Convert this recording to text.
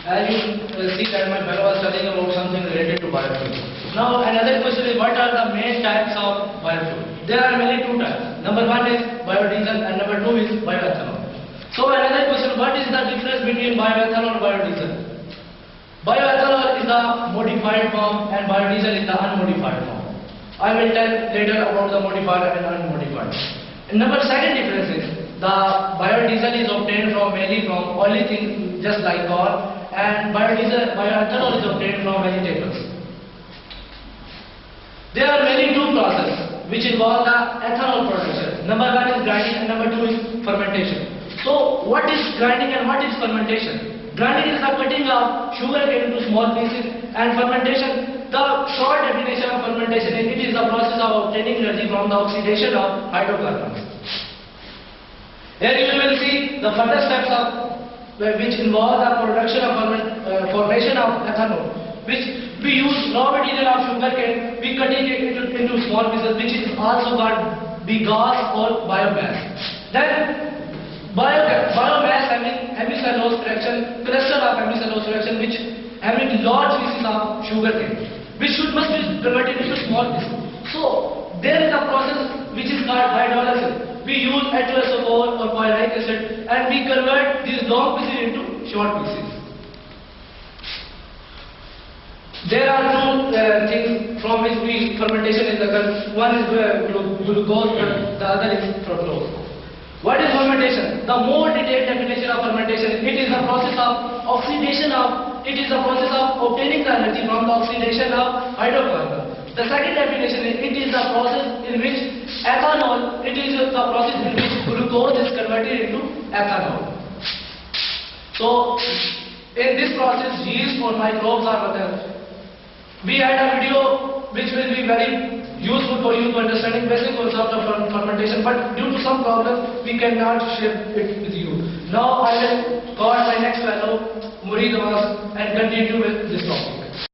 As you see that my fellow was studying about something related to biofuel. Now another question is, what are the main types of biofuel? There are mainly two types. Number one is biodiesel and number two is bioethanol. So another question, what is the difference between bioethanol and biodiesel? Bioethanol is the modified form and biodiesel is the unmodified form. I will tell later about the modified and unmodified. And second difference is, the biodiesel is obtained mainly from oily things just like corn, and bioethanol is obtained from vegetables. There are mainly two processes which involve the ethanol production. Number one is grinding and number two is fermentation. So what is grinding and what is fermentation? Grinding is the cutting of sugar cane into small pieces, and fermentation, the short definition of fermentation is, it is the process of obtaining energy from the oxidation of hydrocarbons. Here you will see the further steps of which involve the production of formation of ethanol, which we use raw material of sugar cane, we cut it into small pieces, which is also called bagasse or biomass. Then biomass having hemicellulose fraction, cluster of hemicellulose fraction, which having large pieces of sugar cane, which must be converted into small pieces. So there is a process which is called hydrolysis. We use H2SO4 or pyruvic acid and we convert these long pieces into short pieces. There are two things from which fermentation is occurs. One is glucose and the other is fructose. What is fermentation? The more detailed definition of fermentation, it is the process of oxidation of, it is the process of obtaining the energy from the oxidation of hydrocarbon. The second definition is, it is the process in which ethanol, it is the process in which glucose is converted into ethanol. So in this process, yeast or microbes are present. We had a video which will be very useful for you to understanding basic concept of fermentation, but due to some problems we cannot share it with you. Now I will call my next fellow, Murid, and continue with this topic.